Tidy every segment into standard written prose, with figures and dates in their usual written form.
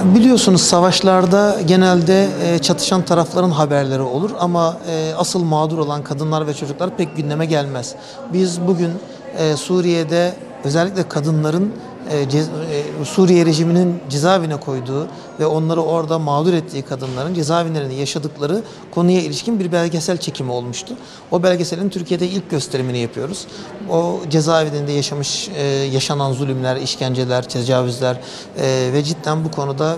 Biliyorsunuz savaşlarda genelde çatışan tarafların haberleri olur ama asıl mağdur olan kadınlar ve çocuklar pek gündeme gelmez. Biz bugün Suriye'de özellikle kadınların Suriye rejiminin cezaevine koyduğu ve onları orada mağdur ettiği kadınların cezaevlerinde yaşadıkları konuya ilişkin bir belgesel çekimi olmuştu. O belgeselin Türkiye'de ilk gösterimini yapıyoruz. O cezaevinde yaşanan zulümler, işkenceler, tecavüzler ve cidden bu konuda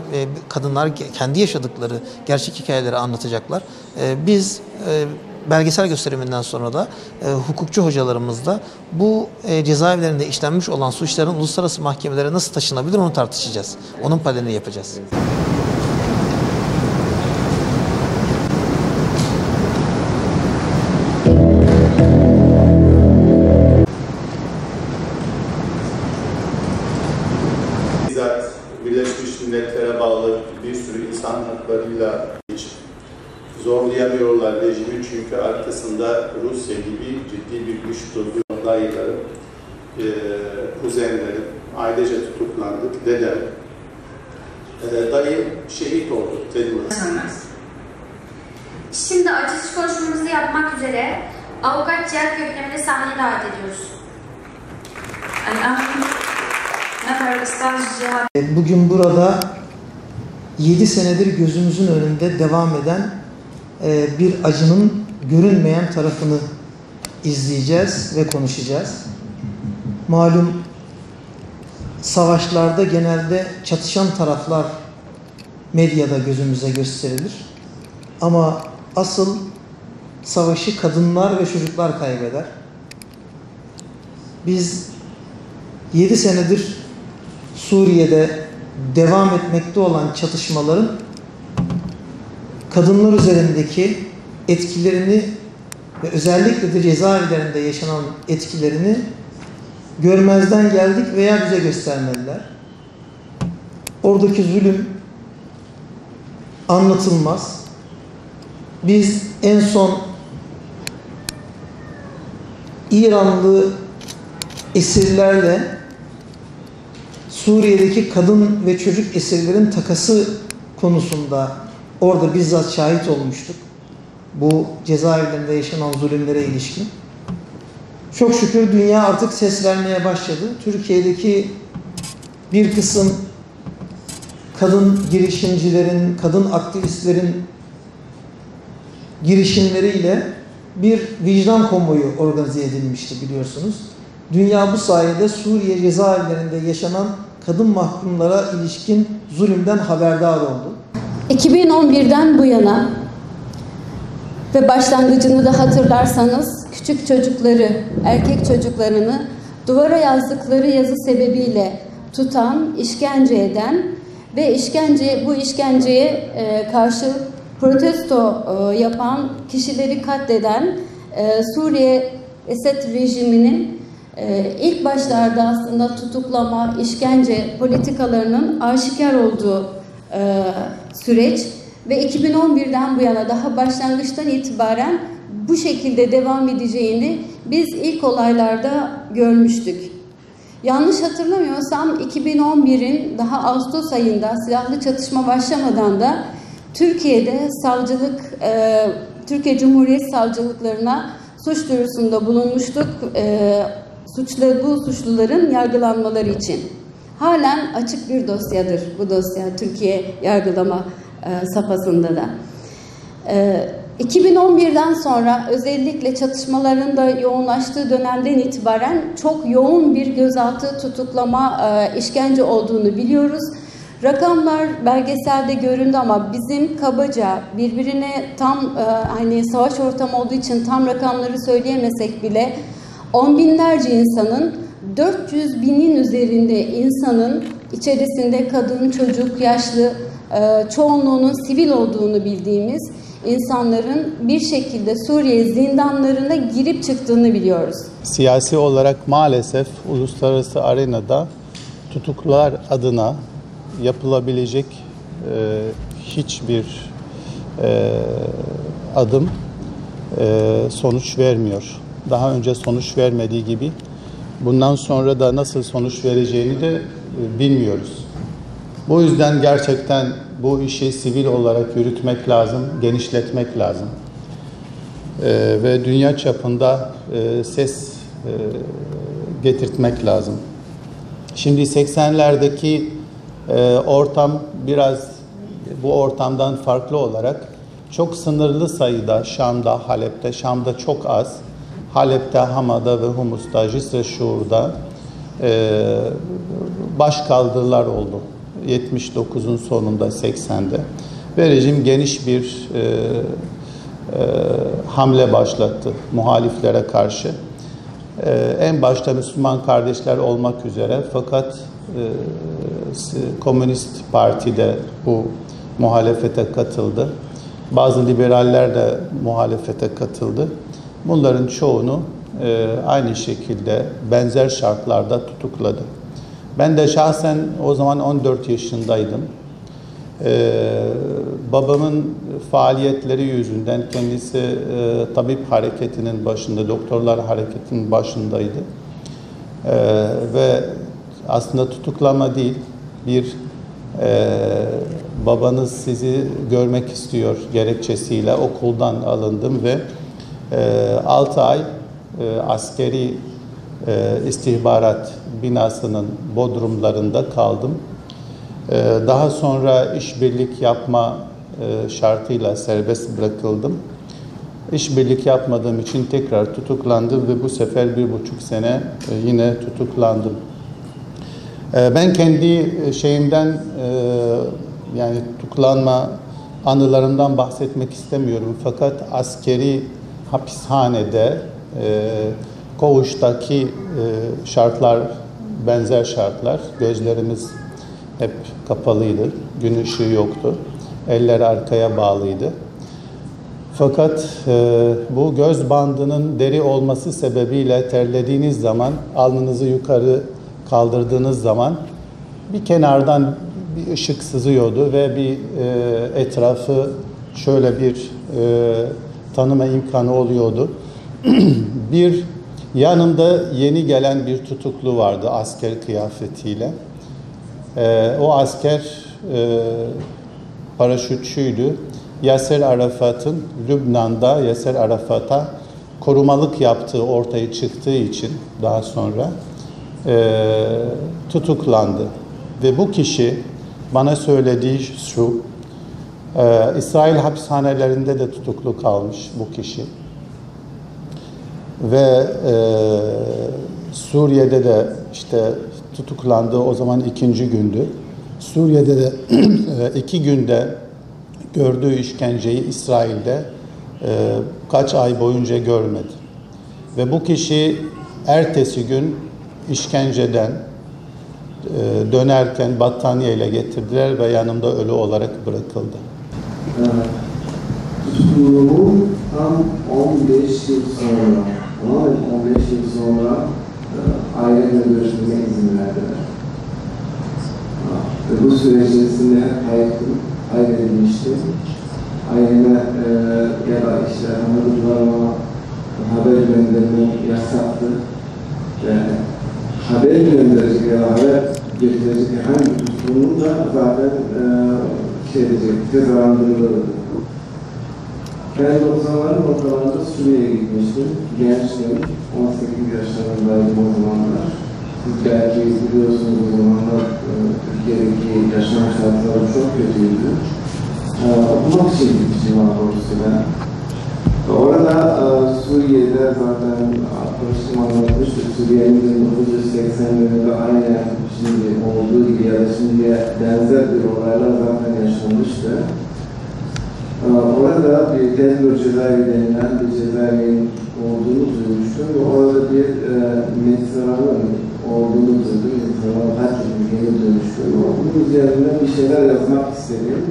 kadınlar kendi yaşadıkları gerçek hikayeleri anlatacaklar. Biz belgesel gösteriminden sonra da hukukçu hocalarımızla bu cezaevlerinde işlenmiş olan suçların uluslararası mahkemelere nasıl taşınabilir onu tartışacağız. Onun panelini yapacağız. Bizzat Birleşmiş Milletler'e bağlı bir sürü insan haklarıyla zorlayamıyorlar rejimi çünkü arkasında Rusya gibi ciddi bir güç durduğu dayılarım, kuzenlerim ailece tutuklandık, dedem. Dayı şehit oldu. Şimdi açılış konuşmamızı yapmak üzere Avukat Cihat Gökdemir'i sahneye davet ediyoruz. Bugün burada 7 senedir gözümüzün önünde devam eden bir acının görünmeyen tarafını izleyeceğiz ve konuşacağız. Malum savaşlarda genelde çatışan taraflar medyada gözümüze gösterilir. Ama asıl savaşı kadınlar ve çocuklar kaybeder. Biz 7 senedir Suriye'de devam etmekte olan çatışmaların kadınlar üzerindeki etkilerini ve özellikle de cezaevlerinde yaşanan etkilerini görmezden geldik veya bize göstermediler. Oradaki zulüm anlatılmaz. Biz en son İranlı esirlerle Suriye'deki kadın ve çocuk esirlerin takası konusunda orada bizzat şahit olmuştuk. Bu cezaevlerinde yaşanan zulümlere ilişkin. Çok şükür dünya artık ses vermeye başladı. Türkiye'deki bir kısım kadın girişimcilerin, kadın aktivistlerin girişimleriyle bir vicdan konvoyu organize edilmişti biliyorsunuz. Dünya bu sayede Suriye cezaevlerinde yaşanan kadın mahkumlara ilişkin zulümden haberdar oldu. 2011'den bu yana ve başlangıcını da hatırlarsanız küçük çocukları, erkek çocuklarını duvara yazdıkları yazı sebebiyle tutan, işkence eden ve bu işkenceye karşı protesto yapan, kişileri katleden Suriye Esed rejiminin ilk başlarda aslında tutuklama, işkence politikalarının aşikar olduğu süreç ve 2011'den bu yana daha başlangıçtan itibaren bu şekilde devam edeceğini biz ilk olaylarda görmüştük. Yanlış hatırlamıyorsam 2011'in daha Ağustos ayında silahlı çatışma başlamadan da Türkiye'de Türkiye Cumhuriyet Savcılıklarına suç duyurusunda bulunmuştuk. Bu suçluların yargılanmaları için. Halen açık bir dosyadır bu dosya Türkiye yargılama safhasında da. 2011'den sonra özellikle çatışmaların da yoğunlaştığı dönemden itibaren çok yoğun bir gözaltı, tutuklama, işkence olduğunu biliyoruz. Rakamlar belgeselde göründü ama bizim kabaca birbirine tam hani savaş ortamı olduğu için tam rakamları söyleyemesek bile 10 binlerce insanın 400 binin üzerinde insanın içerisinde kadın, çocuk, yaşlı çoğunluğunun sivil olduğunu bildiğimiz insanların bir şekilde Suriye zindanlarına girip çıktığını biliyoruz. Siyasi olarak maalesef uluslararası arenada tutuklular adına yapılabilecek hiçbir adım sonuç vermiyor. Daha önce sonuç vermediği gibi bundan sonra da nasıl sonuç vereceğini de bilmiyoruz. Bu yüzden gerçekten bu işi sivil olarak yürütmek lazım, genişletmek lazım. Ve dünya çapında ses getirtmek lazım. Şimdi 80'lerdeki ortam biraz bu ortamdan farklı olarak çok sınırlı sayıda Şam'da, Halep'te, Şam'da çok az, Halep'te, Hama'da ve Humus'ta, Cisre Şuur'da başkaldırılar oldu. 79'un sonunda, 80'de. Ve rejim geniş bir hamle başlattı muhaliflere karşı. En başta Müslüman kardeşler olmak üzere, fakat Komünist Parti de bu muhalefete katıldı. Bazı liberaller de muhalefete katıldı. Bunların çoğunu aynı şekilde benzer şartlarda tutukladı. Ben de şahsen o zaman 14 yaşındaydım. Babamın faaliyetleri yüzünden, kendisi tabip hareketinin başında, doktorlar hareketinin başındaydı. Ve aslında tutuklama değil, bir babanız sizi görmek istiyor gerekçesiyle okuldan alındım ve 6 ay askeri istihbarat binasının bodrumlarında kaldım. Daha sonra işbirlik yapma şartıyla serbest bırakıldım. İşbirlik yapmadığım için tekrar tutuklandım ve bu sefer 1,5 sene yine tutuklandım. Ben kendi şeyimden, yani tutuklanma anılarımdan bahsetmek istemiyorum. Fakat askeri hapishanede, koğuştaki şartlar, benzer şartlar. Gözlerimiz hep kapalıydı, gün ışığı yoktu, eller arkaya bağlıydı. Fakat bu göz bandının deri olması sebebiyle terlediğiniz zaman, alnınızı yukarı kaldırdığınız zaman bir kenardan bir ışık sızıyordu ve bir etrafı şöyle bir tanıma imkanı oluyordu. Bir yanımda yeni gelen bir tutuklu vardı asker kıyafetiyle. O asker paraşütçüydü. Yasser Arafat'ın Lübnan'da Yasser Arafat'a korumalık yaptığı ortaya çıktığı için daha sonra tutuklandı. Ve bu kişi bana söylediği şu, İsrail hapishanelerinde de tutuklu kalmış bu kişi. Ve Suriye'de de işte tutuklandı, o zaman 2. gündü. Suriye'de de 2 günde gördüğü işkenceyi İsrail'de kaç ay boyunca görmedi. Ve bu kişi ertesi gün işkenceden dönerken battaniyeyle getirdiler ve yanımda ölü olarak bırakıldı. Tutukluluğum tam 15 yıl sonra, 15 yıl sonra ailemle görüşmeme izin verdiler. Ve bu süreç içerisinde hep kaybedilmişti. Aileme ya da işte tanıdıklarıma haber göndermek yasaktı. Ve haber gönderecek ya da haber getirecek herhangi bir tutumunun da zaten cezalandırılırdı. Ben 90'ların ortalarında Suriye'ye gitmiştim. Gençtim, 18 yaşlarındaydım o zamanlar. Siz belki biliyorsunuz o zamanlar Türkiye'deki yaşam şartları çok kötüydü. Okumak için gitmiştim Anadolu'suna. Orada Suriye'de zaten arkadaşım anlatmıştı. Suriye'nin 1980'lerinde aynen şimdi olduğu gibi ya da şimdiye benzer bir olaylar zaten yaşanmıştı. Orada bir Tezgür cezaevi denilen bir cezaevinin olduğunu duymuştum ve orada bir Mediterranean olduğunu duydum. Mediterranean herkesin duymuştum. Bunun üzerinden bir şeyler yazmak istedim.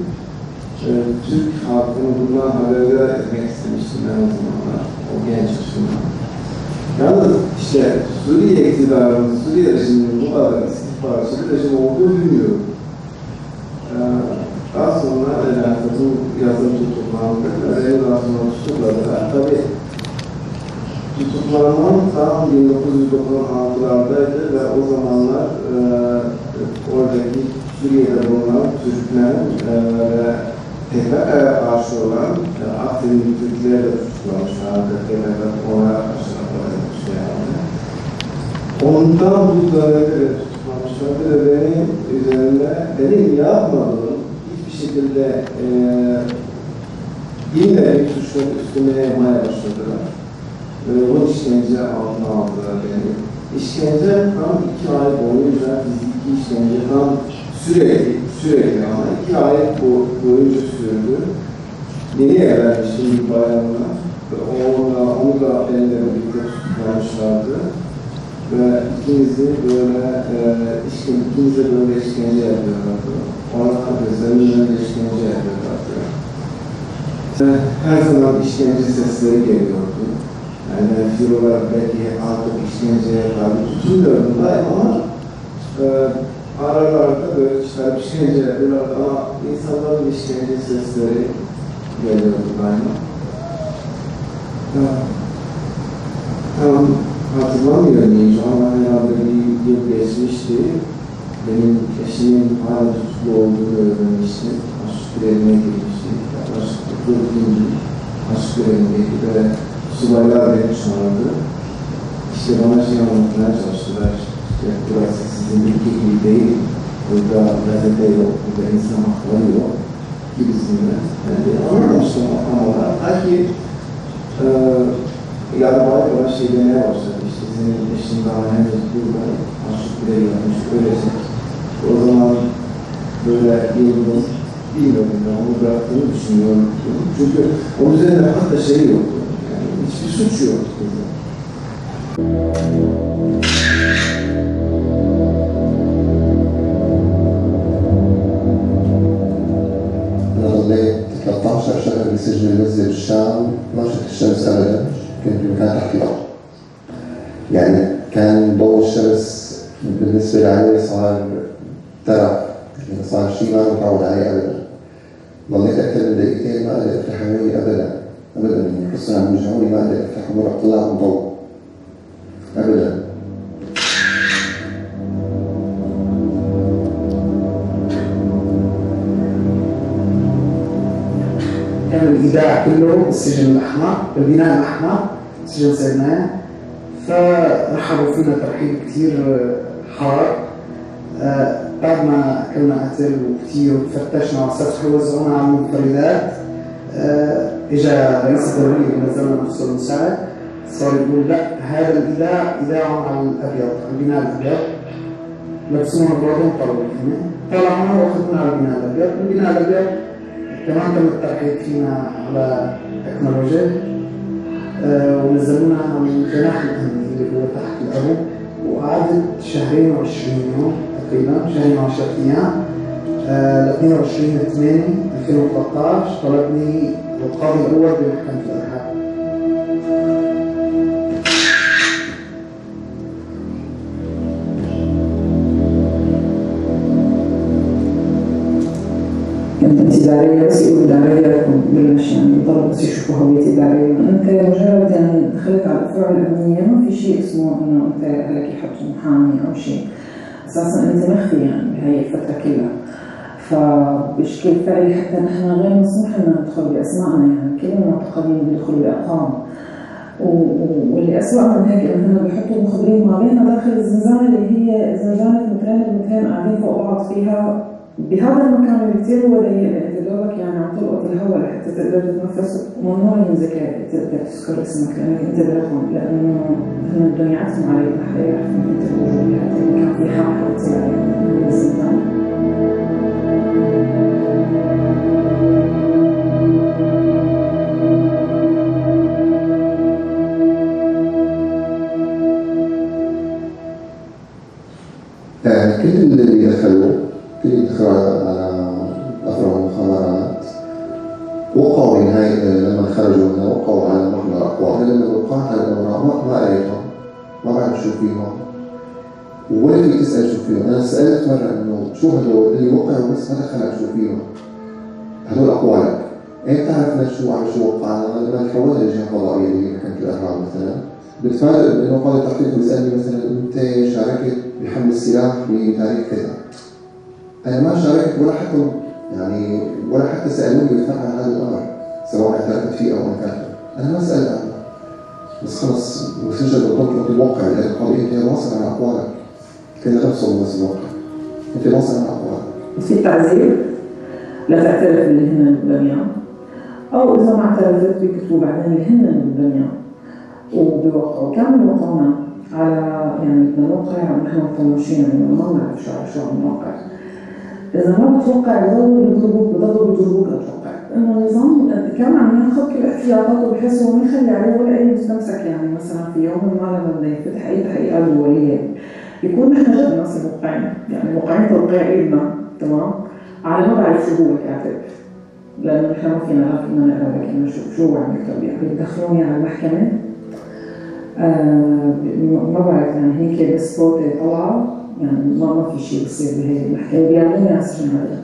Türk halkını bundan haberdar etmek istemiştim ben o zamanlar, o genç yaşımda. Yalnız işte Suriye iktidarının, Suriye rejiminin bu kadar istihbaratçı bir rejim olduğunu bilmiyorum. Daha sonra bu yazım tutuklandı ve daha sonra tutukladılar. Tabii tutuklanmam tam 1996'lardaydı ve o zamanlar oradaki Suriye'de bulunan Türklerin ve PKK'ya karşı olan Akdenizli Türkleri de tutuklamışlardı. Ona karşı yapmışlardı. Ondan bu dönemde tutuklamışlardı ve benim üzerinde benim yapmadığım hiçbir şekilde yine bir suçluk üstüne yapmaya başladılar. O işkence altına aldılar beni. İşkence tam 2 ay boyunca, fiziki işkence tam sürekli ama 2 ay boyunca sürdü. Yeni evlenmiştim bir bayanla. Onu da benimle birlikte tutuklamışlardı. Ve ikimize böyle işkence yapıyorlardı. Ona gözlerimden işkence yapıyorlardı. Her zaman işkence sesleri geliyordu. Yani bir olarak belki artık işkenceye tabi tutulmuyordum ama aralarda böyle çıkarıp işkence yapıyorlardı ama insanların işkence sesleri geliyordu daima. Tam hatırlamıyorum hiç ama herhalde bir yıl geçmişti. Benim eşimin hala tutuklu olduğunu öğrenmiştim. Aşk görevine girmişti. Yaklaşık 40 gün aşk görevindeydi ve subaylar beni çağırdı. İşte bana şey anlatmaya çalıştılar. İşte burası sizin ülke gibi değil. Burada gazete yok, burada insan hakları yok gibisinden. Yani anlamamıştım ama belki yarabay olan şey demeye başladı. İşte senin eşin daha henüz burada aşık bile yapmış, ölecek. O zaman böyle yıldım, bilmiyorum ben onu bıraktığını düşünüyorum. Çünkü onun üzerinde hatta şey yoktu. Yani hiçbir suç yoktu kızım. أنا ظليت 13 شهر بسجن المسجد الشام ما شفت الشمس أبدا كنت بمكان تحت الأرض يعني كان ضوء الشمس بالنسبة لي صار ترف يعني صار شيء ما متعود عليه أبدا ظليت أكثر من دقيقتين ما أقدر أفتح عيوني أبدا يعني خصوصا عم يوجعوني ما أقدر أفتح وأروح أطلع على الضوء أبدا كان الإيداع كله السجن الأحمر، البناء الأحمر، سجن سيناء، فرحبوا فينا ترحيب كثير حار. بعد ما أكلنا قتل وكثير فتشنا على السطح ووزعونا على المنفردات. إجا رئيس الدولية ونزلنا نفسه المساعد صار يقول لا هذا الإيداع إيداع على الأبيض، على البناء الأبيض. لبسونا بوضعهم طلعوا هنا، طلعونا وأخذونا على البناء الأبيض، البناء الأبيض كمان تم الترحيب فينا على تكنولوجيا ونزلونا على الجناح الأمني اللي هو تحت الأرض وقعدت 2 و20 يوم تقريبا 2 و10 أيام ل 22/8/2013 طلبني القاضي الأول بمحكمة الإرهاب. كانت إدارية بس يقولوا إدارية بلش يعني طلب بس يشوفوا هوية إدارية. أنت مجرد يعني دخلت على الفروع الأمنية ما في شيء اسمه إنه أنت لك يحطوا محامي أو شيء. أساسا أنت مخفي يعني بهاي الفترة كلها. فبشكل فعلي حتى نحن غير مسموح لنا ندخل بأسمائنا يعني كل المعتقلين بيدخلوا بأرقام. واللي أسوأ من هيك إنه بيحطوا مخبرين ما بيننا داخل الزنزانة اللي هي زنزانة مترين قاعدين فوق بعض فيها. بهذا المكان اللي كثير هو ضيق انت دوبك يعني عم تلقط الهواء لحتى تقدر تتنفس وممنوع ينزك تقدر تذكر اسمك لانك انت برقم لانه هن بدهم يعتموا عليك لحتى يعرفوا انت موجود بهذا المكان في حق اطلاع من الزنزانة. كل اللي دخلوا على أفرع المخابرات وقعوا لما خرجوا منها وقعوا على محضر أقوال لما وقعت على الأوراق ما قريتهم ما بعرف شو فيهم ولا فيك تسأل شو فيهم. أنا سألت مرة إنه شو هدول اللي وقعوا بس ما دخلك شو فيهم هدول أقوالك إيه بتعرفنا شو على شو وقعنا لما نحولها للجهة القضائية اللي محكمة الإرهاب مثلا بتفاجئ بإنه قاضي التحقيق بيسألني مثلا أنت شاركت بحمل السلاح بتاريخ كذا أنا ما شاركت ولا حتى سألوني بالفعل عن هذا الأمر، سواء اعترفت فيه أو أنكرته. أنا ما سألت عنه، بس خلص مسجل بالضبط الواقع اللي قال أنت واصل عن أقوالك، كنا نفصل بس الواقع، أنت واصل عن أقوالك. في تعذير لا تعترف اللي هن الدنيا، أو إذا ما اعترفت بيكتبوا بعدين اللي هن الدنيا وبيوقعوا. كان بيوقعونا على يعني بدنا نوقع ونحن مطنشين إنه ما بنعرف شو عم نوقع. إذا ما بتوقع بضلوا يضربوك لتوقع. إنه النظام كان عم ياخذ كل احتياطاته بحيث هو ما يخلي عليه ولا أي مستمسك. يعني مثلا في يوم ما لما بده يفتح أي تحقيقات دولية يكون نحن جد ناس موقعين، يعني موقعين توقيع إيدنا تمام على ما بعرف شو هو الكاتب، لأنه نحن ما فينا نقرا لكن نشوف شو عم يكتب. يعني بيدخلوني على المحكمة ما بعرف يعني هيك بس صوتي طلع، يعني ما في شيء بصير بهي المحكمة بيعملوني على السجن هذا.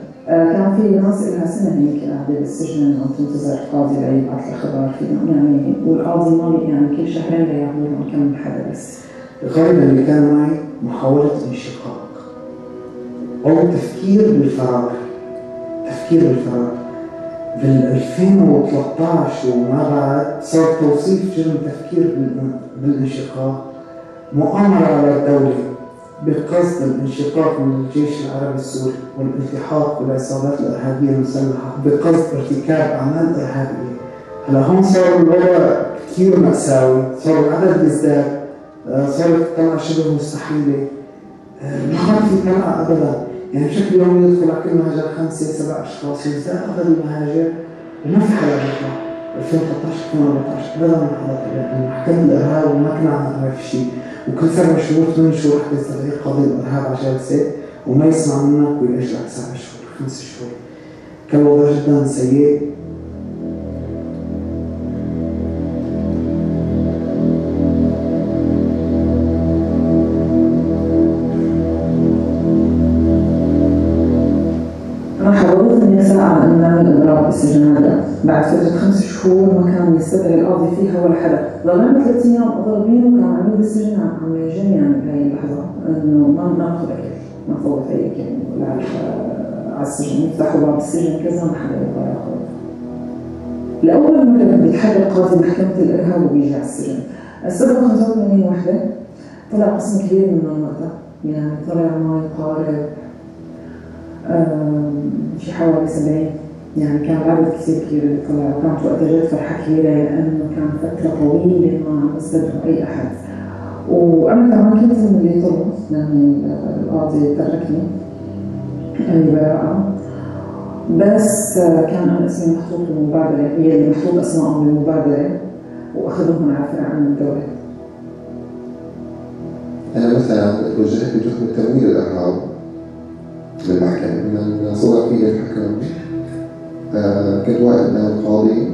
كان في ناس لها سنة هيك قاعدة بالسجن عم تنتظر القاضي ليبعث الخبر فيهم، يعني والقاضي ما يعني كل شهرين ليعملوا لهم كم حدا بس. غالبا اللي كان معي محاولة انشقاق أو تفكير بالفراغ. بال 2013 وما بعد صار توصيف جرم تفكير بالانشقاق مؤامرة على الدولة بقصد الانشقاق من الجيش العربي السوري والالتحاق بالعصابات الإرهابية المسلحة بقصد ارتكاب أعمال إرهابية. هلا هون صار الوضع كثير مأساوي، صار العدد يزداد، صارت الطلعة شبه مستحيلة، ما كان في طلعة أبدا. يعني بشكل يومي يدخل على كل مهاجر 5-7 أشخاص ويزداد عدد المهاجر وما في حدا بيطلع. 2013-2014 أبدا ما حدا طلع، محكمة الإرهاب وما كنا عم نعرف شيء، وكل 7 شهور 8 شهور حتى يستدعي قاضي الإرهاب على جلسة وما يسمع منك ويرجعك 7 شهور 5 شهور. كان وضع جدا سيء. أنا حاولت إني أسعى على أن نعمل إضراب بالسجن هذا بعد فترة 5 شهور ما كان يستدعي القاضي فيها ولا حدا. ضلينا 3 أيام أضربين وكان عميل بالسجن عم يجني يعني بهي اللحظة إنه ما ناخذ أكل، ما نفوت أي أكل ولا على السجن، يفتحوا باب السجن كذا ما حدا يقدر ياخذ. لأول مرة بيتحرك قاضي محكمة الإرهاب وبيجي على السجن. استدعوا 85 وحدة، طلع قسم كبير منهم وقتها، يعني طلع ما يقارب في حوالي 70. يعني كان عدد كثير كبير اللي طلع، وكانت وقتها جد فرحة كبيرة لأنه كان فترة طويلة ما عم يستدعوا أي أحد. وأنا كمان كنت من اللي طلعوا، يعني القاضي تركني براءة، بس كان أنا اسمي محطوط بالمبادرة، هي اللي محطوط أسمائهم بالمبادرة وأخذوهم على فرع عن الدولة. أنا مثلا توجهت بتهمة تمويل الإرهاب بالمحكمة من صدر في الحكم. كنت واقف أمام القاضي،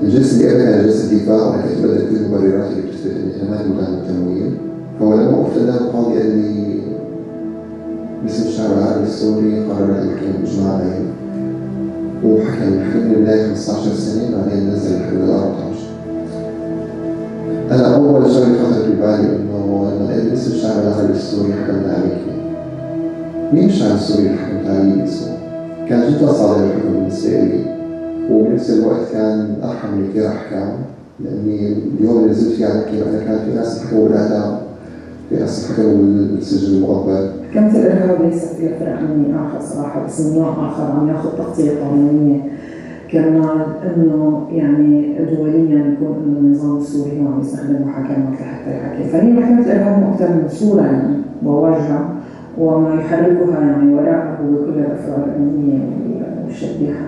الجلسة اللي كانت جلسة دفاع وأنا كنت بدأت كل المبررات اللي بتثبت إني أنا ما أريد التمويل. فهو لما وقفت قدام القاضي قال لي باسم الشعب العربي السوري قررت المحكمة بإجماع عام، وحكم المحكمة من البداية 15 سنة بعدين نزل الحدود ل 14. أنا أول شغلة خطرت ببالي إنه لما قال باسم الشعب العربي السوري حكمنا عليك، مين الشعب السوري اللي حكمت عليه باسمه؟ كان جدا صادم الحكم بالنسبة لي، وبنفس الوقت كان أرحم من كثير أحكام، لأني اليوم اللي نزلت فيه على المحكمة أنا كان في ناس حكموا بالإعدام، في ناس حكموا بالسجن المؤبد. محكمة الإرهاب ليست هي فرع أمني آخر صراحة، بس من نوع آخر عم ياخذ تغطية قانونية كمان، إنه يعني دوليا يكون إنه النظام السوري هو عم يستخدم محاكمات لحتى يحكي. فهي محكمة الإرهاب أكثر من صورة يعني وواجهة، وما يحركها يعني وراءه هو كل الأفرع الأمنية والشبيحة.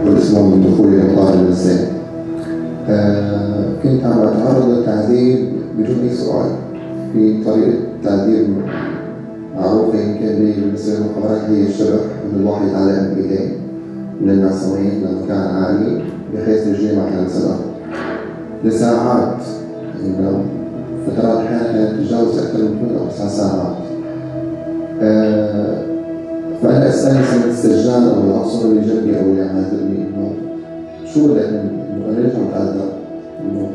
والاسمه من دخول مطار الإنسان. كنت عم أتعرض للتعذيب بدون أي سؤال في طريقة تعذيب معروفة يمكن بالنسبة للمخابرات، هي الشبح، إنه الواحد يتعلق بإيديه من الناصرين لمكان عالي بحيث رجليه ما تلمس الأرض لساعات، إنه فترات أحيانا كانت تتجاوز أكثر من 8 أو 9 ساعات. فأنا أسأل سيد السجان أو العنصر اللي جنبي أو اللي عم يعذبني إنه شو بدك مني؟ إنه أنا ليش عم أتعذب؟ إنه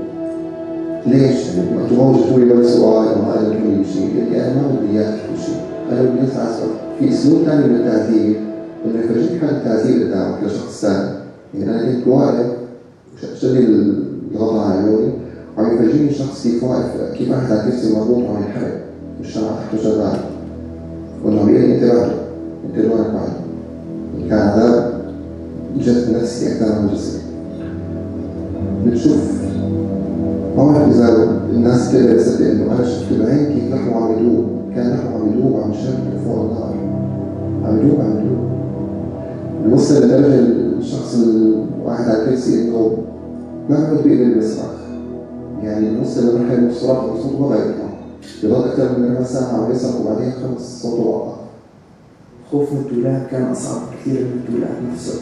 ليش؟ يعني أنتم ما وجهتوا لي ولا سؤال وما قالوا لي شيء، يعني أنا ما بدي إياك تحكي شيء، أنا بدي أسمع صوت. في أسلوب ثاني من التعذيب إنه يفرجيك حال التعذيب قدامك لشخص ثاني، يعني أنا كنت واقف شدي الغطاء على عيوني وعم يفرجيني شخص كيف واقف، كيف قاعد على كرسي مربوط وعم ينحرق والشمعة تحته شغالة، وإنه عم يقول لي أنت بعده، أنت لونك بعده. كان عذاب جد نفسي أكثر من جسدي. بتشوف ما بعرف إذا الناس كده تصدق إنه أنا شفت بعين كيف لحمه عم يدوب، كان لحمه عم يدوب وعم يشرب فوق النار، عم يدوب. بيوصل لدرجة الشخص الواحد على الكرسي إنه ما عمود بيقدر يصرخ، يعني بيوصل لمرحلة من الصراخ وصوته ما يطلع، بيضل أكثر من ربع ساعة عم يصرخ وبعدين خلص صوته وقع. خوف من الدولاب كان أصعب كثير من الدولاب نفسه.